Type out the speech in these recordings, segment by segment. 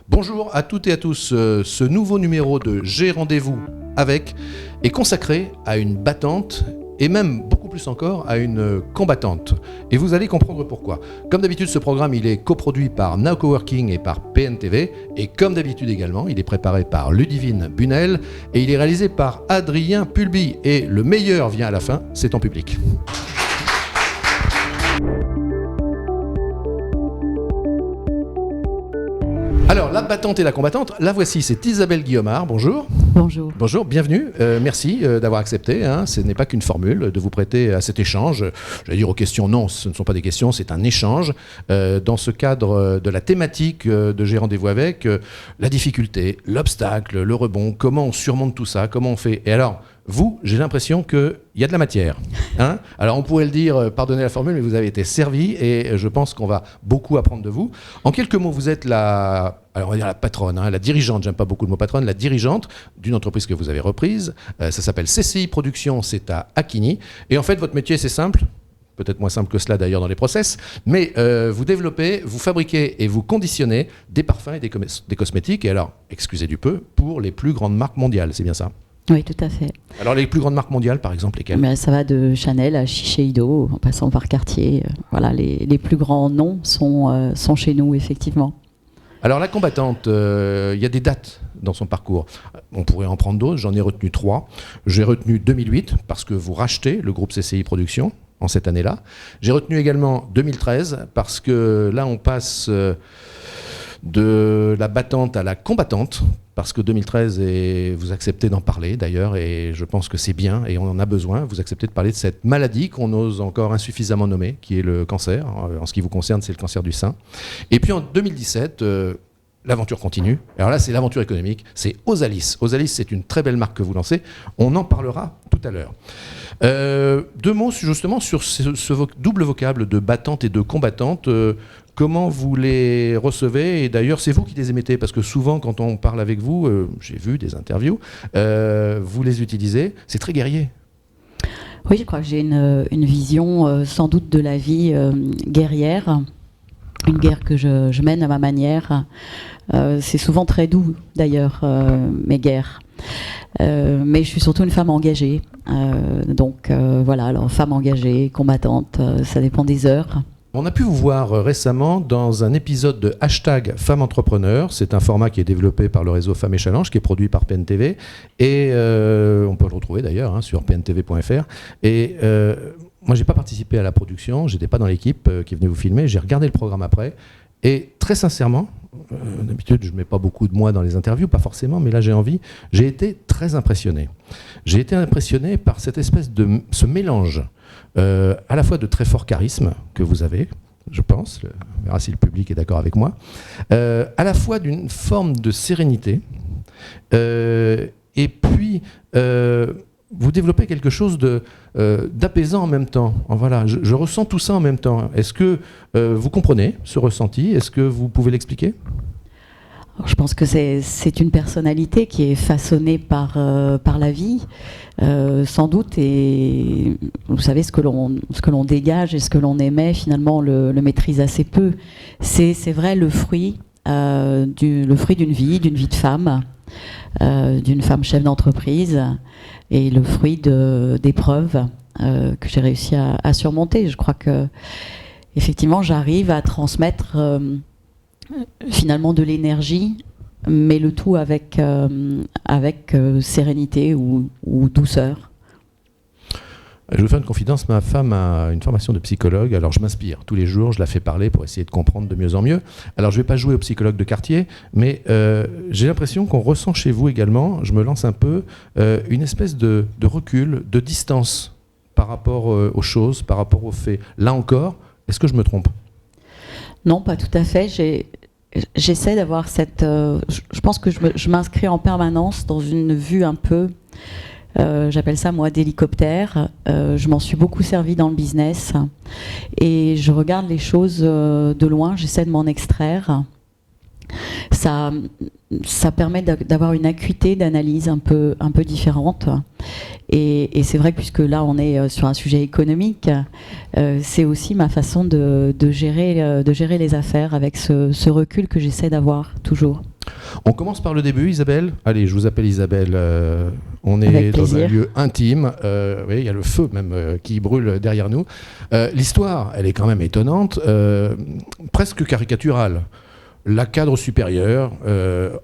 Bonjour à toutes et à tous. Ce nouveau numéro de J'ai rendez-vous avec est consacré à une battante et même beaucoup plus encore à une combattante. Et vous allez comprendre pourquoi. Comme d'habitude, ce programme il est coproduit par Now Coworking et par PNTV. Et comme d'habitude également, il est préparé par Ludivine Bunel et il est réalisé par Adrien Pulby. Et le meilleur vient à la fin, c'est en public. Alors, la battante et la combattante, la voici, c'est Isabelle Guillaumard, bonjour. Bonjour. Bonjour, bienvenue, merci d'avoir accepté, ce n'est pas qu'une formule, de vous prêter à cet échange. J'allais dire aux questions, non, ce ne sont pas des questions, c'est un échange. Dans ce cadre de la thématique de J'ai rendez-vous avec, la difficulté, l'obstacle, le rebond, comment on surmonte tout ça, comment on fait. Et alors, vous, j'ai l'impression qu'il y a de la matière. Alors on pourrait le dire, pardonnez la formule, mais vous avez été servi et je pense qu'on va beaucoup apprendre de vous. En quelques mots, vous êtes alors on va dire la patronne, la dirigeante, j'aime pas beaucoup le mot patronne, la dirigeante d'une entreprise que vous avez reprise. Ça s'appelle CCI Productions, c'est à Acquigny. Et en fait, votre métier, c'est simple. Peut-être moins simple que cela d'ailleurs dans les process, mais vous développez, vous fabriquez et vous conditionnez des parfums et des cosmétiques, et alors, excusez du peu, pour les plus grandes marques mondiales, c'est bien ça ? Oui, tout à fait. Alors les plus grandes marques mondiales, par exemple, lesquelles ? Mais ça va de Chanel à Shiseido, en passant par Cartier. Voilà, les plus grands noms sont chez nous, effectivement. Alors la combattante, il y a des dates dans son parcours. On pourrait en prendre d'autres, j'en ai retenu 3. J'ai retenu 2008, parce que vous rachetez le groupe CCI Productions en cette année-là. J'ai retenu également 2013, parce que là on passe de la battante à la combattante, parce que 2013, et vous acceptez d'en parler d'ailleurs, et je pense que c'est bien, et on en a besoin, vous acceptez de parler de cette maladie qu'on ose encore insuffisamment nommer, qui est le cancer. En ce qui vous concerne, c'est le cancer du sein. Et puis en 2017, l'aventure continue. Alors là, c'est l'aventure économique, c'est Osalis. Osalis, c'est une très belle marque que vous lancez, on en parlera tout à l'heure. 2 mots justement sur ce double vocable de battante et de combattante. Comment vous les recevez ? Et d'ailleurs, c'est vous qui les émettez, parce que souvent, quand on parle avec vous, j'ai vu des interviews, vous les utilisez, c'est très guerrier. Oui, je crois que j'ai une vision sans doute de la vie guerrière, une guerre que je mène à ma manière. C'est souvent très doux, d'ailleurs, mes guerres. Mais je suis surtout une femme engagée. Voilà, alors femme engagée, combattante, ça dépend des heures. On a pu vous voir récemment dans un épisode de Hashtag Femmes Entrepreneurs. C'est un format qui est développé par le réseau Femmes et Challenge, qui est produit par PNTV. Et on peut le retrouver d'ailleurs sur pntv.fr. Et moi, je n'ai pas participé à la production, je n'étais pas dans l'équipe qui venait vous filmer. J'ai regardé le programme après. Et très sincèrement, d'habitude, je ne mets pas beaucoup de moi dans les interviews, pas forcément, mais là, j'ai été très impressionné. J'ai été impressionné par cette espèce de ce mélange à la fois de très fort charisme que vous avez, je pense, on verra si le public est d'accord avec moi, à la fois d'une forme de sérénité, et puis vous développez quelque chose d'apaisant en même temps. Voilà, je ressens tout ça en même temps. Est-ce que vous comprenez ce ressenti ? Est-ce que vous pouvez l'expliquer ? Alors, je pense que c'est une personnalité qui est façonnée par la vie, sans doute, et vous savez, ce que l'on dégage et ce que l'on émet, finalement, le maîtrise assez peu. C'est vrai le fruit d'une vie de femme, d'une femme chef d'entreprise, et le fruit d'épreuves que j'ai réussi à surmonter. Je crois que, effectivement, j'arrive à transmettre finalement de l'énergie, mais le tout avec sérénité ou douceur. Je vais vous faire une confidence, ma femme a une formation de psychologue, alors je m'inspire tous les jours, je la fais parler pour essayer de comprendre de mieux en mieux. Alors je ne vais pas jouer au psychologue de quartier, mais j'ai l'impression qu'on ressent chez vous également, je me lance un peu, une espèce de recul, de distance par rapport aux choses, par rapport aux faits. Là encore, est-ce que je me trompe ? Non, pas tout à fait. J'essaie d'avoir cette... je pense que je m'inscris en permanence dans une vue un peu... j'appelle ça, moi, d'hélicoptère. Je m'en suis beaucoup servi dans le business. Et je regarde les choses de loin, j'essaie de m'en extraire. Ça permet d'avoir une acuité d'analyse un peu différente. Et c'est vrai que puisque là on est sur un sujet économique, c'est aussi ma façon de gérer les affaires avec ce recul que j'essaie d'avoir toujours. On commence par le début, Isabelle. Allez, je vous appelle Isabelle. On est Avec dans plaisir. un lieu intime. Oui, il y a le feu même qui brûle derrière nous. L'histoire, elle est quand même étonnante, presque caricaturale. La cadre supérieure,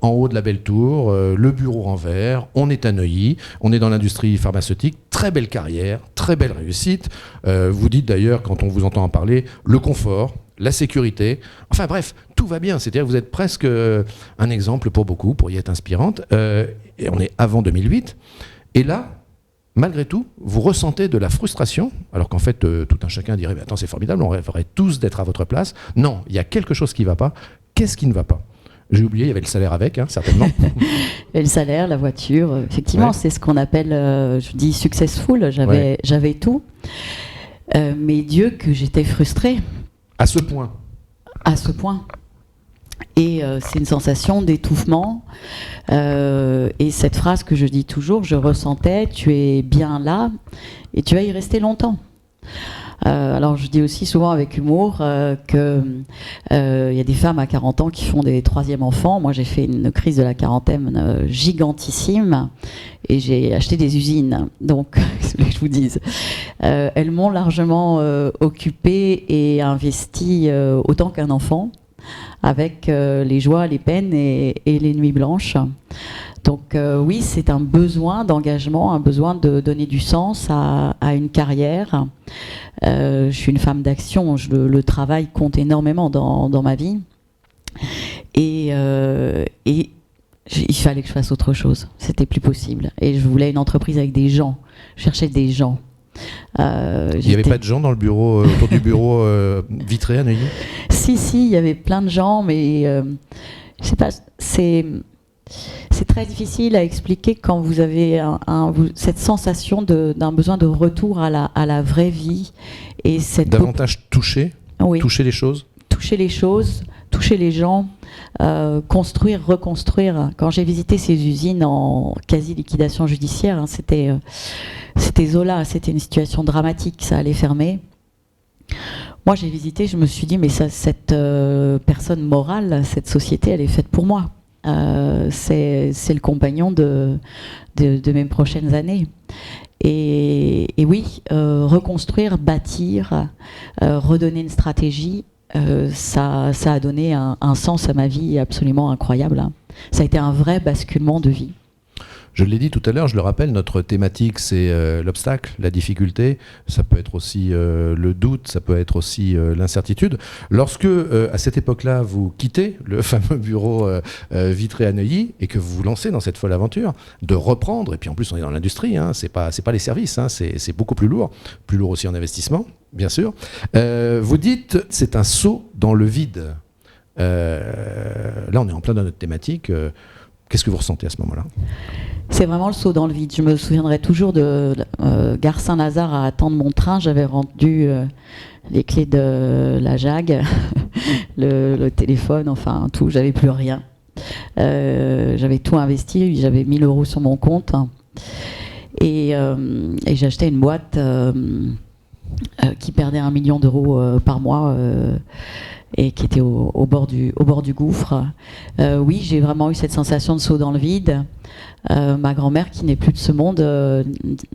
en haut de la belle tour, le bureau en verre, on est à Neuilly, on est dans l'industrie pharmaceutique, très belle carrière, très belle réussite. Vous dites d'ailleurs, quand on vous entend en parler, le confort, la sécurité, enfin bref, tout va bien. C'est-à-dire que vous êtes presque un exemple pour beaucoup, pour y être inspirante. Et on est avant 2008. Et là, malgré tout, vous ressentez de la frustration, alors qu'en fait, tout un chacun dirait, attends, c'est formidable, on rêverait tous d'être à votre place. Non, il y a quelque chose qui ne va pas. Qu'est-ce qui ne va pas ? J'ai oublié, il y avait le salaire avec, certainement. Et le salaire, la voiture, effectivement, Ouais. c'est ce qu'on appelle, je dis successful, j'avais tout. Mais Dieu, que j'étais frustrée À ce point. à ce point. Et c'est une sensation d'étouffement. Et cette phrase que je dis toujours, je ressentais, tu es bien là et tu vas y rester longtemps. Alors je dis aussi souvent avec humour que y a des femmes à 40 ans qui font des troisièmes enfants. Moi j'ai fait une crise de la quarantaine gigantissime et j'ai acheté des usines. Donc, ce que je vous dise, elles m'ont largement occupée et investi autant qu'un enfant, avec les joies, les peines et les nuits blanches. Donc oui, c'est un besoin d'engagement, un besoin de donner du sens à une carrière. Je suis une femme d'action, le travail compte énormément dans ma vie. Et il fallait que je fasse autre chose, c'était plus possible. Et je voulais une entreprise avec des gens, je cherchais des gens. Il n'y avait pas de gens dans le bureau, autour du bureau vitré à Neuilly ? Si, il y avait plein de gens, mais je sais pas, c'est très difficile à expliquer quand vous avez cette sensation d'un besoin de retour à la vraie vie. Et davantage toucher, oui, toucher les choses. Toucher les choses, toucher les gens, construire, reconstruire. Quand j'ai visité ces usines en quasi-liquidation judiciaire, c'était Zola, c'était une situation dramatique, ça allait fermer. Moi, j'ai visité, je me suis dit, mais cette personne morale, cette société, elle est faite pour moi. C'est le compagnon de mes prochaines années. Et oui, reconstruire, bâtir, redonner une stratégie, ça a donné un sens à ma vie absolument incroyable. Ça a été un vrai basculement de vie. Je l'ai dit tout à l'heure, je le rappelle, notre thématique c'est l'obstacle, la difficulté, ça peut être aussi le doute, ça peut être aussi l'incertitude. Lorsque, à cette époque-là, vous quittez le fameux bureau vitré à Neuilly et que vous vous lancez dans cette folle aventure de reprendre, et puis en plus on est dans l'industrie, c'est pas les services, c'est beaucoup plus lourd aussi en investissement, bien sûr. Vous dites, c'est un saut dans le vide. Là on est en plein dans notre thématique. Qu'est-ce que vous ressentez à ce moment-là ? C'est vraiment le saut dans le vide. Je me souviendrai toujours de Gare Saint-Lazare à attendre mon train. J'avais rendu les clés de la JAG, le téléphone, enfin tout. J'avais plus rien. J'avais tout investi. J'avais 1 000 € sur mon compte. Et j'ai acheté une boîte qui perdait 1 million d'euros par mois. Et qui était au bord du gouffre. Oui, j'ai vraiment eu cette sensation de saut dans le vide. Ma grand-mère, qui n'est plus de ce monde,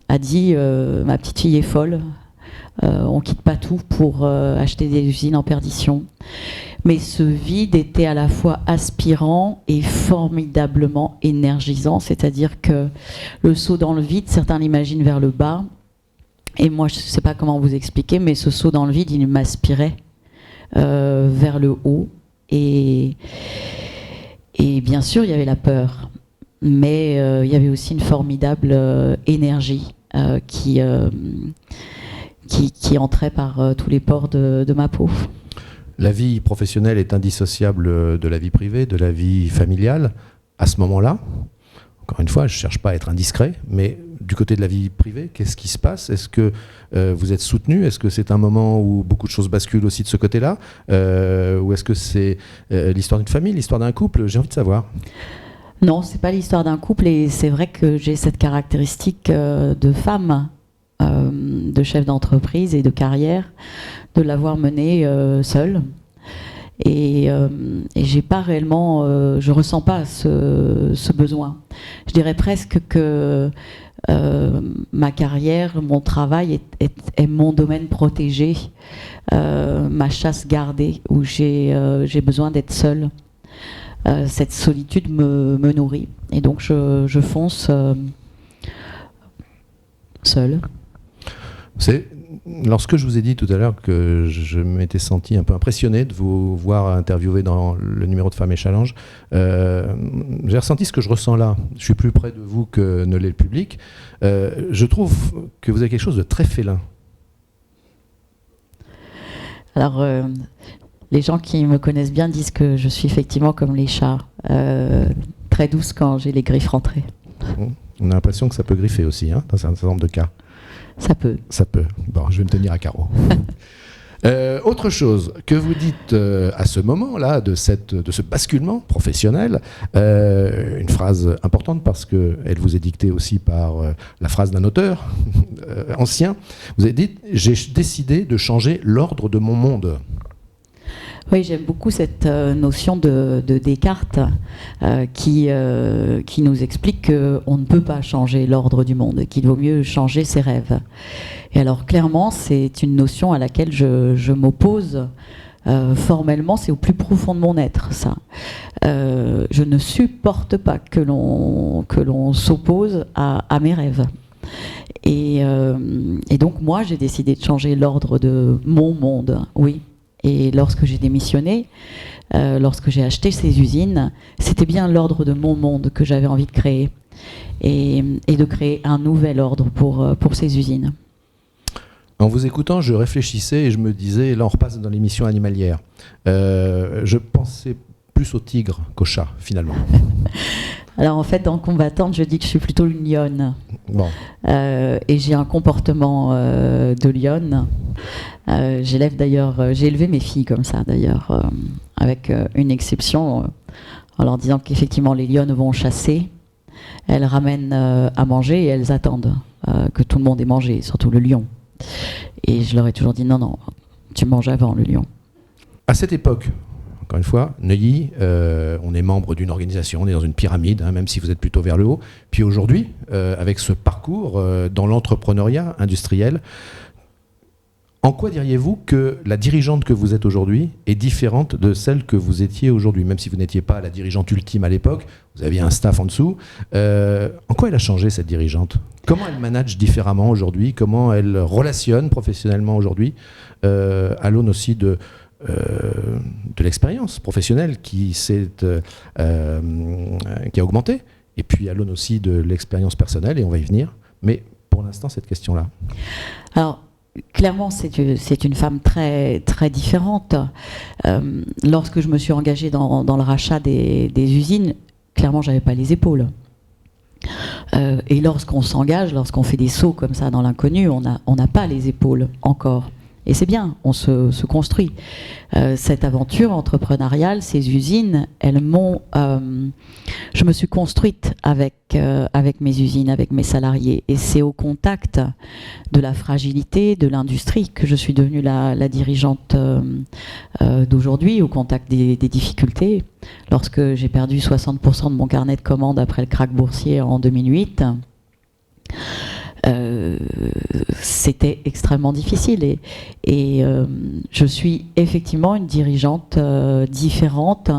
a dit ma petite fille est folle. On quitte pas tout pour acheter des usines en perdition. Mais ce vide était à la fois aspirant et formidablement énergisant. C'est-à-dire que le saut dans le vide, certains l'imaginent vers le bas. Et moi, je ne sais pas comment vous expliquer, mais ce saut dans le vide, il m'aspirait vers le haut. Et bien sûr, il y avait la peur. Mais il y avait aussi une formidable énergie qui entrait par tous les pores de ma peau. La vie professionnelle est indissociable de la vie privée, de la vie familiale. À ce moment-là, encore une fois, je ne cherche pas à être indiscret, mais du côté de la vie privée, qu'est-ce qui se passe ? Est-ce que vous êtes soutenu ? Est-ce que c'est un moment où beaucoup de choses basculent aussi de ce côté-là ? Ou est-ce que c'est l'histoire d'une famille, l'histoire d'un couple ? J'ai envie de savoir. Non, c'est pas l'histoire d'un couple, et c'est vrai que j'ai cette caractéristique de femme, de chef d'entreprise et de carrière, de l'avoir menée seule. Et j'ai pas réellement, je ressens pas ce besoin. Je dirais presque que ma carrière, mon travail est mon domaine protégé, ma chasse gardée, où j'ai besoin d'être seule. Cette solitude me nourrit, et donc je fonce seule. Lorsque je vous ai dit tout à l'heure que je m'étais senti un peu impressionné de vous voir interviewer dans le numéro de Femmes et Challenge, j'ai ressenti ce que je ressens là. Je suis plus près de vous que ne l'est le public. Je trouve que vous avez quelque chose de très félin. Alors, les gens qui me connaissent bien disent que je suis effectivement comme les chats, très douce quand j'ai les griffes rentrées. On a l'impression que ça peut griffer aussi, hein, dans un certain nombre de cas. Ça peut. Ça peut. Bon, je vais me tenir à carreau. Autre chose que vous dites à ce moment-là de ce basculement professionnel, une phrase importante parce qu'elle vous est dictée aussi par la phrase d'un auteur ancien. Vous avez dit « J'ai décidé de changer l'ordre de mon monde ». Oui, j'aime beaucoup cette notion de Descartes qui nous explique qu'on ne peut pas changer l'ordre du monde, qu'il vaut mieux changer ses rêves. Et alors clairement, c'est une notion à laquelle je m'oppose formellement, c'est au plus profond de mon être, ça. Je ne supporte pas que l'on s'oppose à mes rêves. Et donc moi, j'ai décidé de changer l'ordre de mon monde, oui. Et lorsque j'ai démissionné, lorsque j'ai acheté ces usines, c'était bien l'ordre de mon monde que j'avais envie de créer. Et de créer un nouvel ordre pour ces usines. En vous écoutant, je réfléchissais et je me disais, là on repasse dans l'émission animalière, je pensais plus au tigre qu'au chat, finalement. Alors en fait, en combattante, je dis que je suis plutôt une lionne. Bon. Et j'ai un comportement de lionne. J'ai élevé mes filles comme ça d'ailleurs, avec une exception, en leur disant qu'effectivement les lionnes vont chasser, elles ramènent à manger et elles attendent que tout le monde ait mangé, surtout le lion. Et je leur ai toujours dit non, tu manges avant le lion. À cette époque, encore une fois, Neuilly, on est membre d'une organisation, on est dans une pyramide, hein, même si vous êtes plutôt vers le haut. Puis aujourd'hui, avec ce parcours dans l'entrepreneuriat industriel, en quoi diriez-vous que la dirigeante que vous êtes aujourd'hui est différente de celle que vous étiez aujourd'hui? Même si vous n'étiez pas la dirigeante ultime à l'époque, vous aviez un staff en dessous. En quoi elle a changé, cette dirigeante? Comment elle manage différemment aujourd'hui? Comment elle relationne professionnellement aujourd'hui, à l'aune aussi de l'expérience professionnelle qui a augmenté, et puis à l'aune aussi de l'expérience personnelle, et on va y venir. Mais pour l'instant, cette question-là. Alors, clairement, c'est une femme très, très différente. Lorsque je me suis engagée dans le rachat des usines, clairement, j'avais pas les épaules. Et lorsqu'on s'engage, lorsqu'on fait des sauts comme ça dans l'inconnu, on n'a pas les épaules encore. Et c'est bien, on se construit. Cette aventure entrepreneuriale, ces usines, je me suis construite avec mes usines, avec mes salariés. Et c'est au contact de la fragilité de l'industrie que je suis devenue la dirigeante d'aujourd'hui, au contact des difficultés. Lorsque j'ai perdu 60% de mon carnet de commandes après le krach boursier en 2008, c'était extrêmement difficile et je suis effectivement une dirigeante différente,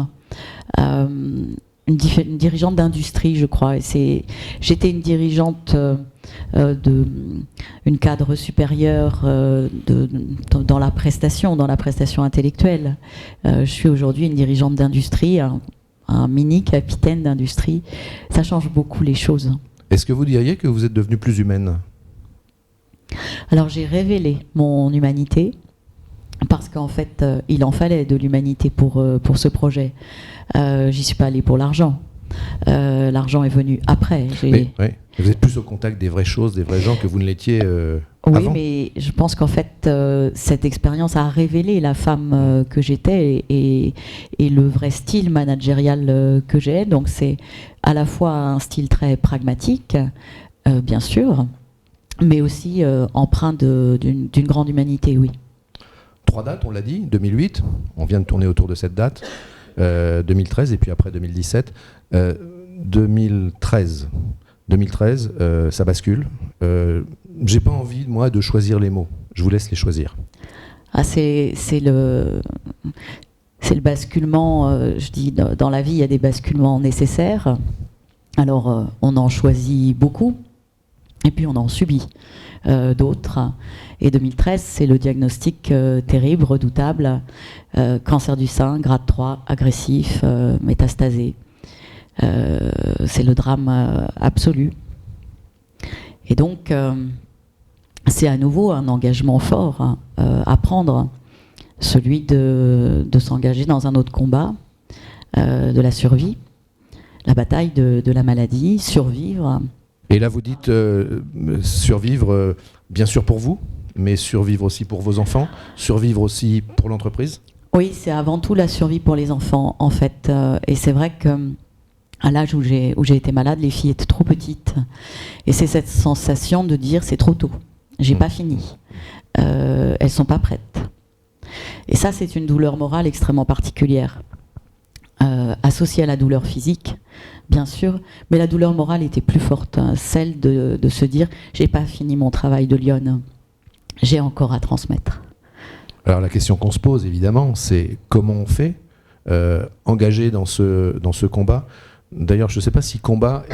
une dirigeante d'industrie, je crois. J'étais une dirigeante une cadre supérieure dans la prestation intellectuelle. Je suis aujourd'hui une dirigeante d'industrie, un mini capitaine d'industrie. Ça change beaucoup les choses. Est-ce que vous diriez que vous êtes devenue plus humaine? Alors j'ai révélé mon humanité parce qu'en fait il en fallait de l'humanité pour ce projet. J'y suis pas allée pour l'argent. L'argent est venu après. Oui. Vous êtes plus au contact des vraies choses, des vrais gens que vous ne l'étiez avant. Oui, mais je pense qu'en fait cette expérience a révélé la femme que j'étais et le vrai style managérial que j'ai. Donc c'est à la fois un style très pragmatique, bien sûr, mais aussi empreint d'une grande humanité, oui. 3 dates, on l'a dit, 2008, on vient de tourner autour de cette date, 2013 et puis après 2017. 2013, ça bascule. J'ai pas envie, moi, de choisir les mots. Je vous laisse les choisir. C'est le basculement, je dis, dans la vie, il y a des basculements nécessaires. Alors, on en choisit beaucoup, et puis on en subit d'autres. Et 2013, c'est le diagnostic terrible, redoutable, cancer du sein, grade 3, agressif, métastasé. C'est le drame absolu. Et donc, c'est à nouveau un engagement fort à prendre, celui de s'engager dans un autre combat, de la survie, la bataille de la maladie, survivre. Et là, vous dites survivre, bien sûr pour vous, mais survivre aussi pour vos enfants, survivre aussi pour l'entreprise. Oui, c'est avant tout la survie pour les enfants, en fait. Et c'est vrai que à l'âge où j'ai été malade, les filles étaient trop petites. Et c'est cette sensation de dire c'est trop tôt, j'ai pas fini, elles sont pas prêtes. Et ça, c'est une douleur morale extrêmement particulière, associée à la douleur physique, bien sûr, mais la douleur morale était plus forte, celle de se dire j'ai pas fini mon travail de lionne, j'ai encore à transmettre. Alors la question qu'on se pose évidemment, c'est comment on fait, engagé dans ce combat. D'ailleurs, je ne sais pas si combat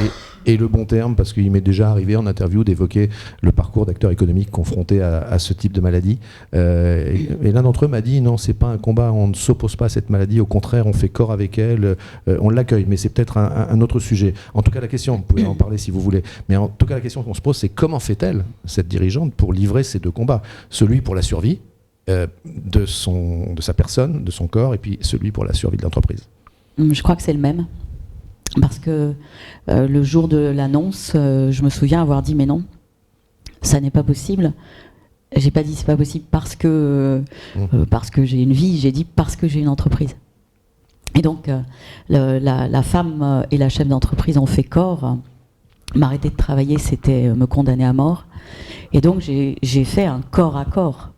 est le bon terme, parce qu'il m'est déjà arrivé en interview d'évoquer le parcours d'acteurs économiques confrontés à ce type de maladie. Et l'un d'entre eux m'a dit non, c'est pas un combat, on ne s'oppose pas à cette maladie, au contraire, on fait corps avec elle, on l'accueille, mais c'est peut-être un autre sujet. En tout cas, la question, vous pouvez en parler si vous voulez, mais en tout cas, la question qu'on se pose, c'est comment fait-elle, cette dirigeante, pour livrer ces deux combats ? Celui pour la survie de sa personne, de son corps, et puis celui pour la survie de l'entreprise. Je crois que c'est le même. Parce que le jour de l'annonce, je me souviens avoir dit mais non, ça n'est pas possible. J'ai pas dit c'est pas possible parce que j'ai une vie, j'ai dit parce que j'ai une entreprise. Et donc la femme et la chef d'entreprise ont fait corps. M'arrêter de travailler, c'était me condamner à mort. Et donc j'ai fait un corps à corps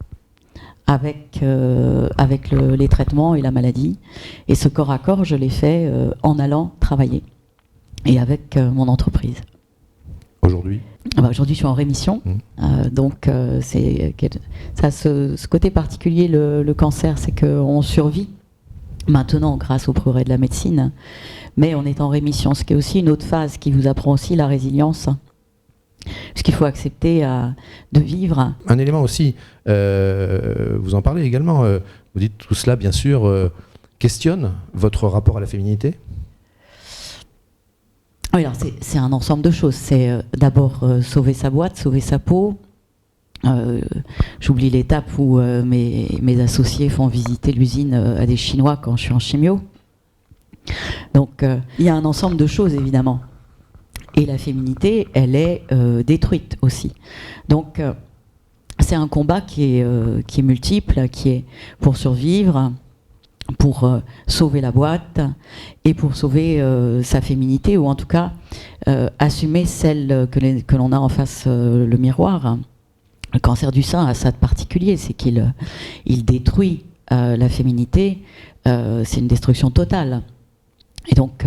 avec les traitements et la maladie. Et ce corps à corps, je l'ai fait en allant travailler et avec mon entreprise. Aujourd'hui ? Aujourd'hui, je suis en rémission. Donc, ça a ce côté particulier, le cancer, c'est qu'on survit maintenant grâce au progrès de la médecine, mais on est en rémission, ce qui est aussi une autre phase qui vous apprend aussi la résilience. Parce qu'il faut accepter de vivre. Un élément aussi, vous en parlez également, vous dites tout cela bien sûr questionne votre rapport à la féminité. Oui, alors c'est un ensemble de choses. C'est d'abord sauver sa boîte, sauver sa peau. J'oublie l'étape où mes associés font visiter l'usine à des Chinois quand je suis en chimio. Donc il y a un ensemble de choses évidemment. Et la féminité, elle est détruite aussi. Donc, c'est un combat qui est multiple, qui est pour survivre, pour sauver la boîte et pour sauver sa féminité, ou en tout cas assumer celle que l'on a en face le miroir. Le cancer du sein a ça de particulier, c'est qu'il détruit la féminité, c'est une destruction totale. Et donc,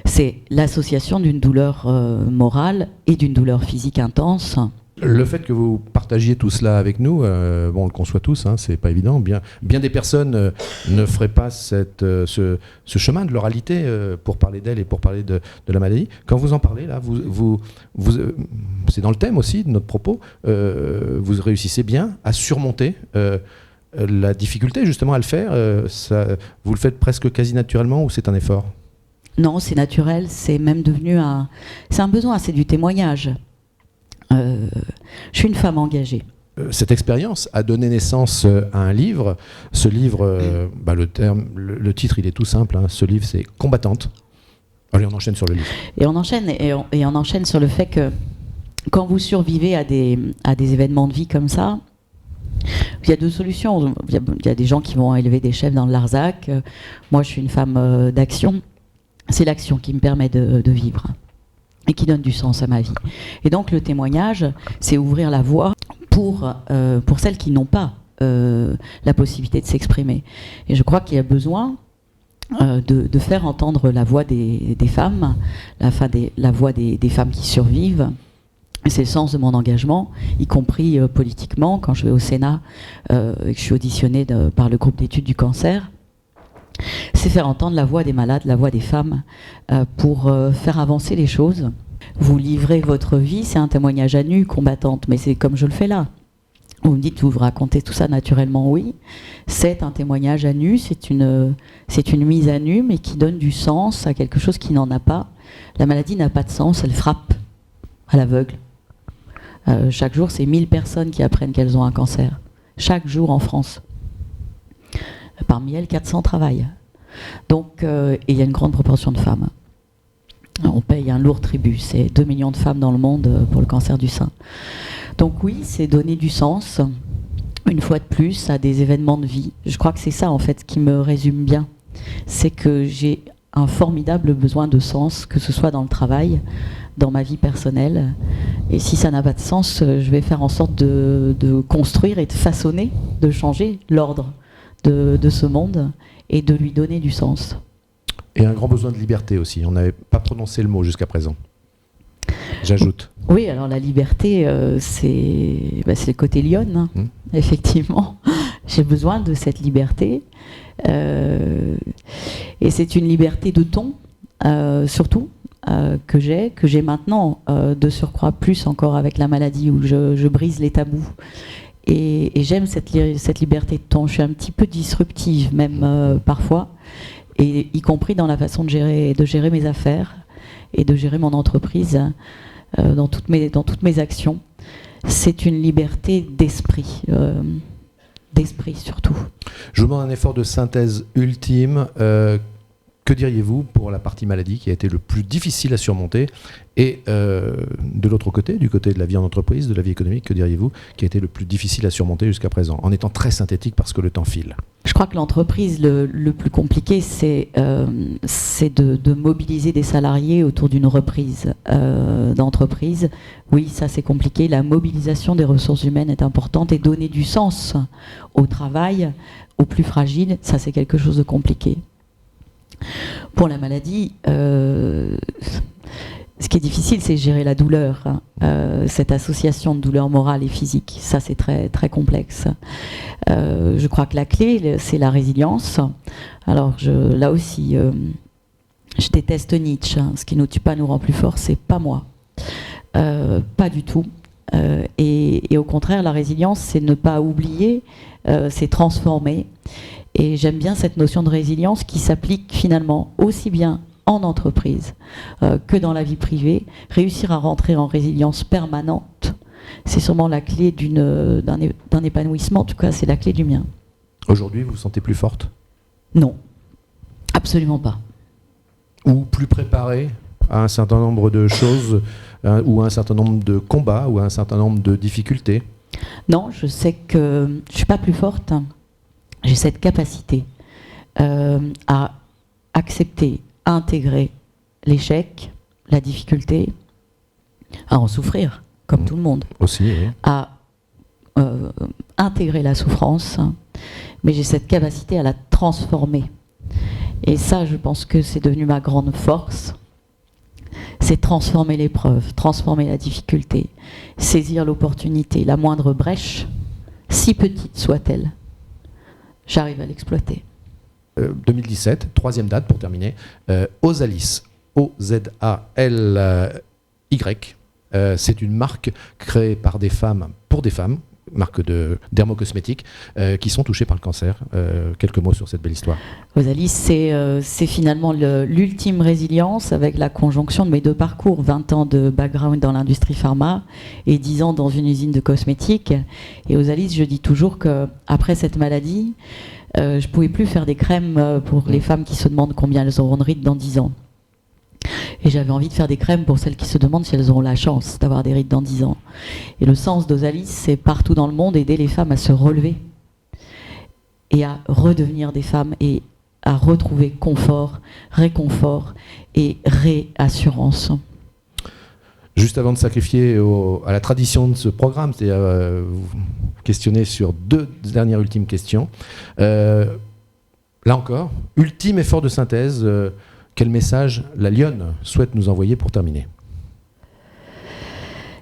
c'est l'association d'une douleur morale et d'une douleur physique intense. Le fait que vous partagiez tout cela avec nous, on le conçoit tous, c'est pas évident. Bien des personnes ne feraient pas ce chemin de l'oralité pour parler d'elle et pour parler de la maladie. Quand vous en parlez, là, vous c'est dans le thème aussi de notre propos, vous réussissez bien à surmonter la difficulté justement à le faire. Vous le faites presque quasi naturellement ou c'est un effort ? Non, c'est naturel, c'est même devenu c'est un besoin, c'est du témoignage. Je suis une femme engagée. Cette expérience a donné naissance à un livre. Ce livre, le titre, il est tout simple. Ce livre, c'est Combattante. Allez, on enchaîne sur le livre. Et on enchaîne sur le fait que quand vous survivez à des événements de vie comme ça, il y a deux solutions. Il y a des gens qui vont élever des chefs dans le Larzac. Moi, je suis une femme d'action. C'est l'action qui me permet de vivre et qui donne du sens à ma vie. Et donc le témoignage, c'est ouvrir la voie pour celles qui n'ont pas la possibilité de s'exprimer. Et je crois qu'il y a besoin de faire entendre la voix des femmes, la voix des femmes qui survivent. Et c'est le sens de mon engagement, y compris politiquement, quand je vais au Sénat et que je suis auditionnée par le groupe d'études du cancer. C'est faire entendre la voix des malades, la voix des femmes, pour faire avancer les choses. Vous livrez votre vie, c'est un témoignage à nu, combattante, mais c'est comme je le fais là. Vous me dites, vous racontez tout ça naturellement, oui. C'est un témoignage à nu, c'est une mise à nu, mais qui donne du sens à quelque chose qui n'en a pas. La maladie n'a pas de sens, elle frappe à l'aveugle. Chaque jour, c'est 1000 personnes qui apprennent qu'elles ont un cancer. Chaque jour en France. Parmi elles, 400 travaillent. Donc, et il y a une grande proportion de femmes. On paye un lourd tribut. C'est 2 millions de femmes dans le monde pour le cancer du sein. Donc oui, c'est donner du sens, une fois de plus, à des événements de vie. Je crois que c'est ça, en fait, qui me résume bien. C'est que j'ai un formidable besoin de sens, que ce soit dans le travail, dans ma vie personnelle. Et si ça n'a pas de sens, je vais faire en sorte de construire et de façonner, de changer l'ordre de ce monde et de lui donner du sens. Et un grand besoin de liberté aussi. On n'avait pas prononcé le mot jusqu'à présent. J'ajoute. Oui, alors la liberté, c'est le côté lionne, hein, effectivement. J'ai besoin de cette liberté. Et c'est une liberté de ton, surtout, que j'ai maintenant, de surcroît plus encore avec la maladie, où je brise les tabous. Et j'aime cette liberté de ton. Je suis un petit peu disruptive, même parfois, et y compris dans la façon de gérer mes affaires et de gérer mon entreprise dans toutes mes actions. C'est une liberté d'esprit surtout. Je vous demande un effort de synthèse ultime. Que diriez-vous pour la partie maladie qui a été le plus difficile à surmonter? Et de l'autre côté, du côté de la vie en entreprise, de la vie économique, que diriez-vous qui a été le plus difficile à surmonter jusqu'à présent? En étant très synthétique parce que le temps file. Je crois que l'entreprise, le plus compliqué, c'est de mobiliser des salariés autour d'une reprise d'entreprise. Oui, ça c'est compliqué. La mobilisation des ressources humaines est importante et donner du sens au travail, aux plus fragiles, ça c'est quelque chose de compliqué. Pour la maladie, ce qui est difficile, c'est gérer la douleur, hein. Cette association de douleur morale et physique, ça c'est très, très complexe. Je crois que la clé, c'est la résilience. Alors là aussi, je déteste Nietzsche, hein. Ce qui nous tue pas nous rend plus forts, c'est pas moi. Pas du tout. Et au contraire, la résilience, c'est ne pas oublier, c'est transformer. Et j'aime bien cette notion de résilience qui s'applique finalement aussi bien en entreprise que dans la vie privée. Réussir à rentrer en résilience permanente, c'est sûrement la clé d'un épanouissement. En tout cas, c'est la clé du mien. Aujourd'hui, vous vous sentez plus forte? Non, absolument pas. Ou plus préparée à un certain nombre de choses, ou à un certain nombre de combats, ou à un certain nombre de difficultés? Non, je sais que je ne suis pas plus forte. J'ai cette capacité à accepter, à intégrer l'échec, la difficulté, à en souffrir, comme tout le monde. Aussi, oui. À intégrer la souffrance, mais j'ai cette capacité à la transformer. Et ça, je pense que c'est devenu ma grande force. C'est transformer l'épreuve, transformer la difficulté, saisir l'opportunité, la moindre brèche, si petite soit-elle. J'arrive à l'exploiter. 2017, troisième date pour terminer, Ozalis, O-Z-A-L-Y. C'est une marque créée par des femmes, pour des femmes, marque de dermocosmétiques, qui sont touchées par le cancer. Quelques mots sur cette belle histoire. Ozalis, c'est finalement l'ultime résilience avec la conjonction de mes deux parcours, 20 ans de background dans l'industrie pharma et 10 ans dans une usine de cosmétiques. Et Ozalis, je dis toujours qu'après cette maladie, je ne pouvais plus faire des crèmes pour les femmes qui se demandent combien elles auront de rides dans 10 ans. Et j'avais envie de faire des crèmes pour celles qui se demandent si elles auront la chance d'avoir des rides dans 10 ans. Et le sens d'Ozalis, c'est partout dans le monde aider les femmes à se relever et à redevenir des femmes et à retrouver confort, réconfort et réassurance. Juste avant de sacrifier à la tradition de ce programme, c'est-à-dire vous questionner sur 2 dernières ultimes questions. Là encore, ultime effort de synthèse, quel message la Lyonne souhaite nous envoyer pour terminer?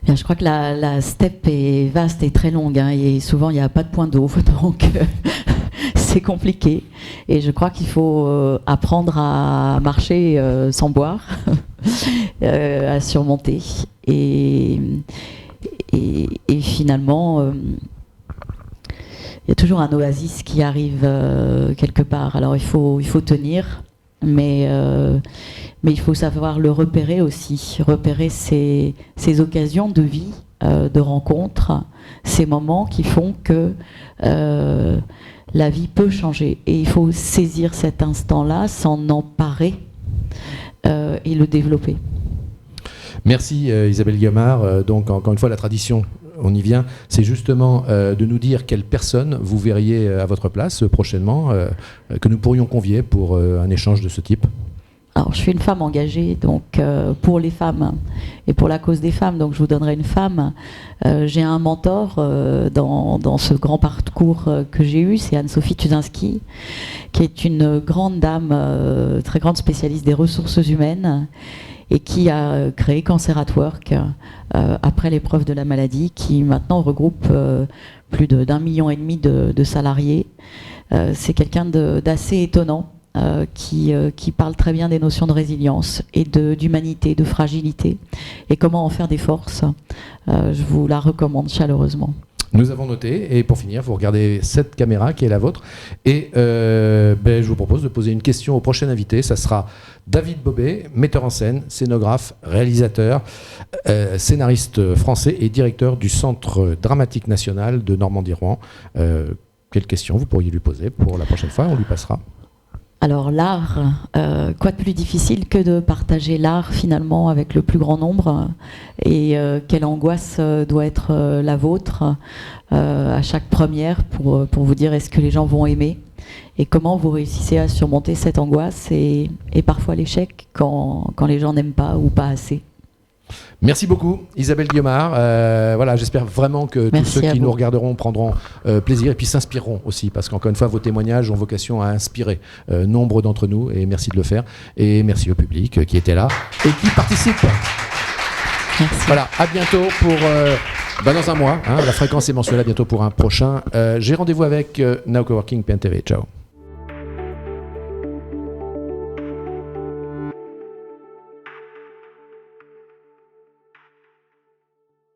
Bien, je crois que la steppe est vaste et très longue, hein, et souvent il n'y a pas de point d'eau, donc c'est compliqué. Et je crois qu'il faut apprendre à marcher sans boire, à surmonter. Et finalement, il y a toujours un oasis qui arrive quelque part. Alors il faut tenir, mais il faut savoir le repérer aussi, repérer ces occasions de vie, de rencontres, ces moments qui font que la vie peut changer. Et il faut saisir cet instant-là, s'en emparer et le développer. Merci Isabelle Guillaumard. Donc encore une fois, la tradition, on y vient, c'est justement de nous dire quelle personne vous verriez à votre place prochainement, que nous pourrions convier pour un échange de ce type. Alors, je suis une femme engagée donc, pour les femmes et pour la cause des femmes, donc je vous donnerai une femme. J'ai un mentor dans ce grand parcours que j'ai eu, c'est Anne-Sophie Tuzinski, qui est une grande dame, très grande spécialiste des ressources humaines, et qui a créé Cancer at Work après l'épreuve de la maladie, qui maintenant regroupe plus d'1,5 million de salariés. C'est quelqu'un d'assez étonnant. Qui parle très bien des notions de résilience et d'humanité, de fragilité, et comment en faire des forces. Je vous la recommande chaleureusement. Nous avons noté, et pour finir, vous regardez cette caméra qui est la vôtre, et je vous propose de poser une question au prochain invité. Ça sera David Bobet, metteur en scène, scénographe, réalisateur, scénariste français et directeur du Centre dramatique national de Normandie-Rouen. Quelle question vous pourriez lui poser pour la prochaine fois? On lui passera. Alors l'art, quoi de plus difficile que de partager l'art finalement avec le plus grand nombre, et quelle angoisse doit être la vôtre à chaque première pour vous dire est-ce que les gens vont aimer, et comment vous réussissez à surmonter cette angoisse et parfois l'échec quand les gens n'aiment pas ou pas assez. Merci beaucoup Isabelle Guillaumard. Voilà, j'espère vraiment que tous ceux qui nous regarderont prendront plaisir et puis s'inspireront aussi, parce qu'encore une fois vos témoignages ont vocation à inspirer nombre d'entre nous, et merci de le faire, et merci au public qui était là et qui participe. Merci. Voilà, à bientôt pour dans un mois, hein, la fréquence est mensuelle, à bientôt pour un prochain. J'ai rendez-vous avec Now Coworking PNTV. Ciao.